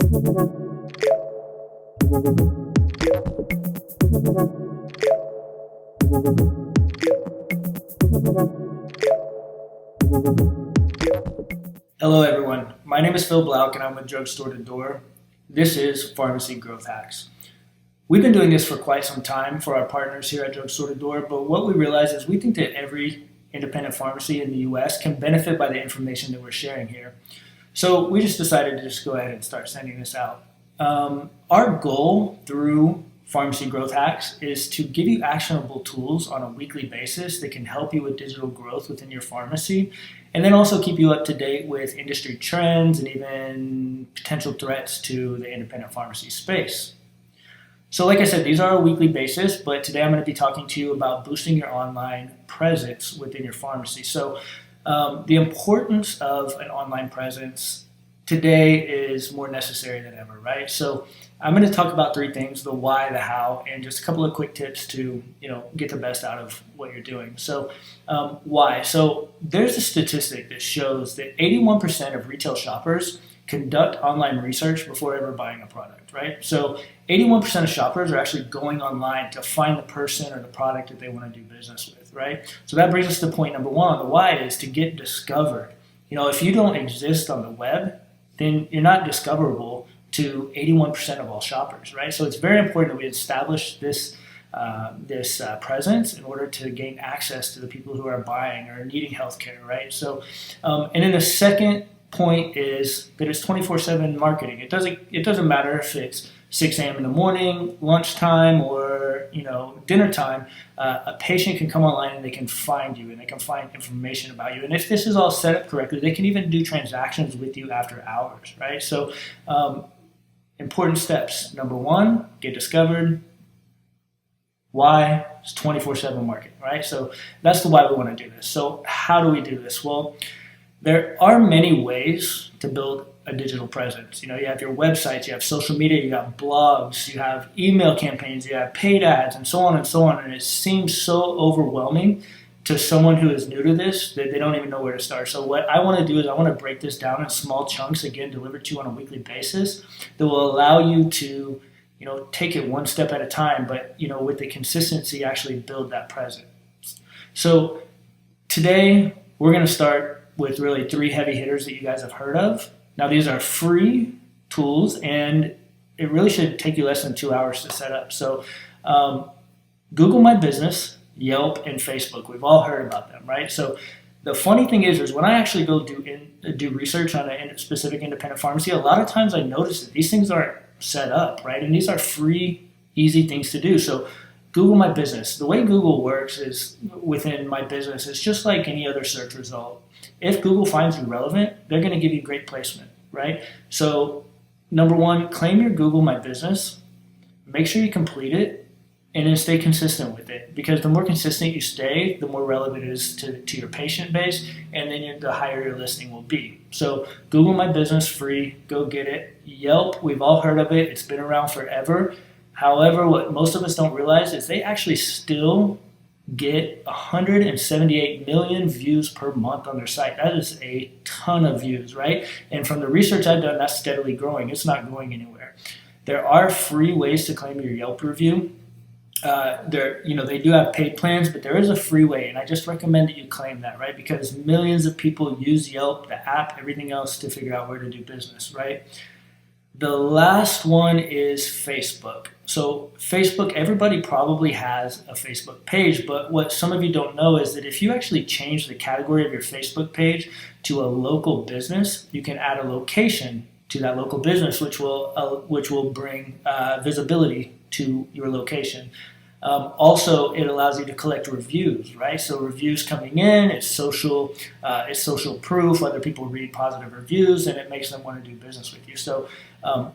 Hello everyone, my name is Phil Blauk and I'm with Drugstore2Door. This is Pharmacy Growth Hacks. We've been doing this for quite some time for our partners here at Drugstore2Door, but what we realize is we think that every independent pharmacy in the US can benefit by the information that we're sharing here. So we just decided to just go ahead and start sending this out. Our goal through Pharmacy Growth Hacks is to give you actionable tools on a weekly basis that can help you with digital growth within your pharmacy, and then also keep you up to date with industry trends and even potential threats to the independent pharmacy space. So like I said, these are a weekly basis, but today I'm going to be talking to you about boosting your online presence within your pharmacy. So the importance of an online presence today is more necessary than ever, right? So I'm going to talk about three things: the why, the how, and just a couple of quick tips to get the best out of what you're doing. So why? So there's a statistic that shows that 81% of retail shoppers conduct online research before ever buying a product, right? So 81% of shoppers are actually going online to find the person or the product that they want to do business with, right? So that brings us to point number one. The why is to get discovered. If you don't exist on the web, then you're not discoverable to 81% of all shoppers, right? So it's very important that we establish this presence in order to gain access to the people who are buying or needing healthcare, right? So, and then the second point is that it's 24/7 marketing. It doesn't matter if it's 6 a.m. in the morning, lunchtime, or dinner time. A patient can come online and they can find you and they can find information about you. And if this is all set up correctly, they can even do transactions with you after hours, right? So important steps. Number one, get discovered. Why? It's 24/7 marketing, right? So that's the why we want to do this. So how do we do this? Well, there are many ways to build a digital presence. You have your websites, you have social media, you have blogs, you have email campaigns, you have paid ads, and so on and so on. And it seems so overwhelming to someone who is new to this that they don't even know where to start. So what I want to do is I want to break this down in small chunks, again, delivered to you on a weekly basis, that will allow you to take it one step at a time, but with the consistency, actually build that presence. So today we're going to start with really three heavy hitters that you guys have heard of. Now these are free tools and it really should take you less than 2 hours to set up. So Google My Business, Yelp, and Facebook, we've all heard about them, right? So the funny thing is when I actually go do research on a specific independent pharmacy, a lot of times I notice that these things aren't set up, right? And these are free, easy things to do. So Google My Business. The way Google works is within My Business, it's just like any other search result. If Google finds you relevant, they're going to give you great placement, right? So number one, claim your Google My Business. Make sure you complete it and then stay consistent with it, because the more consistent you stay, the more relevant it is to your patient base, and then the higher your listing will be. So Google My Business, free, go get it. Yelp, we've all heard of it. It's been around forever. However, what most of us don't realize is they actually still get 178 million views per month on their site. That is a ton of views, right? And from the research I've done, that's steadily growing. It's not going anywhere. There are free ways to claim your Yelp review. They do have paid plans, but there is a free way, and I just recommend that you claim that, right? Because millions of people use Yelp, the app, everything else to figure out where to do business, right? The last one is Facebook. So Facebook, everybody probably has a Facebook page, but what some of you don't know is that if you actually change the category of your Facebook page to a local business, you can add a location to that local business, which will bring visibility to your location. Also, it allows you to collect reviews, right? So reviews coming in, it's social proof. Other people read positive reviews, and it makes them want to do business with you. So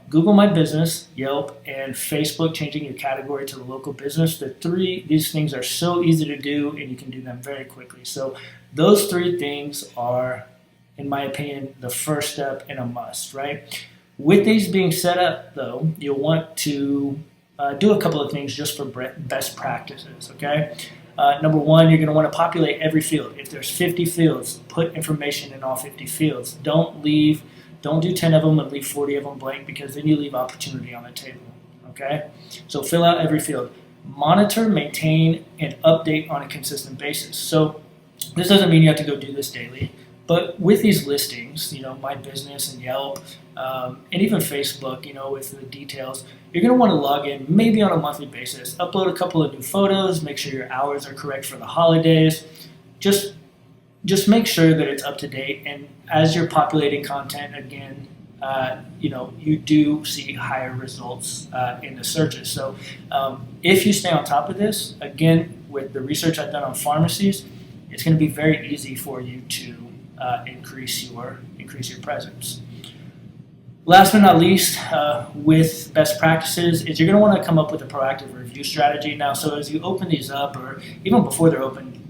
Google My Business, Yelp, and Facebook, changing your category to the local business. These things are so easy to do, and you can do them very quickly. So those three things are, in my opinion, the first step and a must, right? With these being set up, though, you'll want to do a couple of things just for best practices, okay? Number one, you're going to want to populate every field. If there's 50 fields, put information in all 50 fields. Don't leave Don't do 10 of them and leave 40 of them blank, because then you leave opportunity on the table. Okay? So fill out every field. Monitor, maintain, and update on a consistent basis. So this doesn't mean you have to go do this daily, but with these listings, My Business and Yelp, and even Facebook, with the details, you're going to want to log in maybe on a monthly basis, upload a couple of new photos, make sure your hours are correct for the holidays. Just make sure that it's up to date. And as you're populating content again, you do see higher results in the searches. So if you stay on top of this, again, with the research I've done on pharmacies, it's going to be very easy for you to increase your presence. Last but not least, with best practices, is you're going to want to come up with a proactive review strategy. Now, so as you open these up, or even before they're open,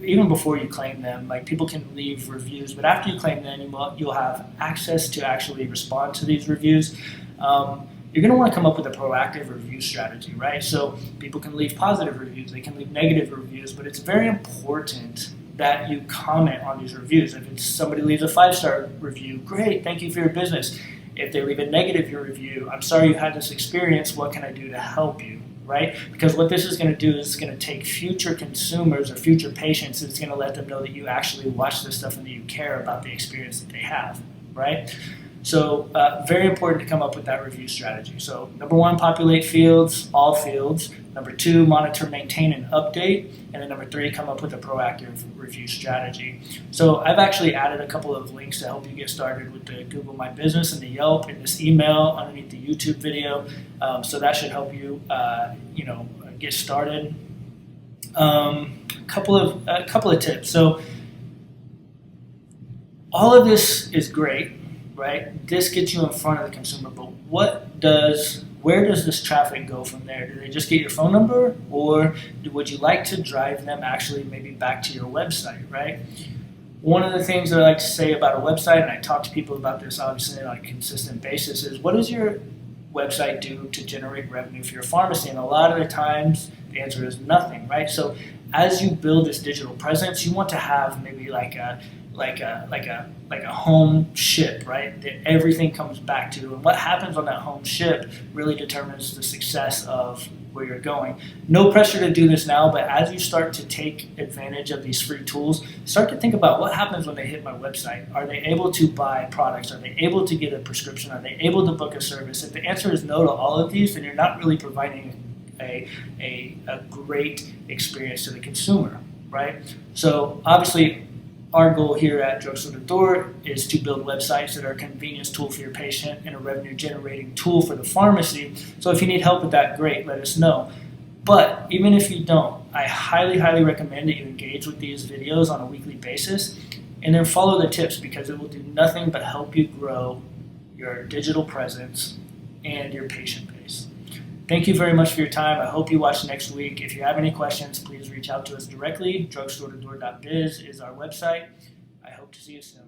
even before you claim them, like, people can leave reviews, but after you claim them, you'll have access to actually respond to these reviews. You're going to want to come up with a proactive review strategy, right? So people can leave positive reviews, they can leave negative reviews, but it's very important that you comment on these reviews. If it's somebody leaves a 5-star review, great, thank you for your business. If they leave a negative review, I'm sorry you had this experience, what can I do to help you, right? Because what this is going to do is it's going to take future consumers or future patients, it's going to let them know that you actually watch this stuff and that you care about the experience that they have, right? So very important to come up with that review strategy. So number 1, populate fields, all fields. Number 2, monitor, maintain, and update. And then number 3, come up with a proactive review strategy. So I've actually added a couple of links to help you get started with the Google My Business and the Yelp and this email underneath the YouTube video. So that should help you, get started. A couple of tips. So all of this is great, right? This gets you in front of the consumer, but where does this traffic go from there? Do they just get your phone number, or would you like to drive them actually maybe back to your website, right? One of the things that I like to say about a website, and I talk to people about this obviously on a consistent basis, is what does your website do to generate revenue for your pharmacy? And a lot of the times the answer is nothing, right? So as you build this digital presence, you want to have maybe like a home ship, right? That everything comes back to, and what happens on that home ship really determines the success of where you're going. No pressure to do this now, but as you start to take advantage of these free tools, start to think about what happens when they hit my website. Are they able to buy products? Are they able to get a prescription? Are they able to book a service? If the answer is no to all of these, then you're not really providing a great experience to the consumer, right? So obviously, our goal here at Drugstore2Door is to build websites that are a convenience tool for your patient and a revenue generating tool for the pharmacy. So if you need help with that, great, let us know. But even if you don't, I highly, highly recommend that you engage with these videos on a weekly basis and then follow the tips, because it will do nothing but help you grow your digital presence and your patient base. Thank you very much for your time. I hope you watch next week. If you have any questions, please reach out to us directly. Drugstore2Door.biz is our website. I hope to see you soon.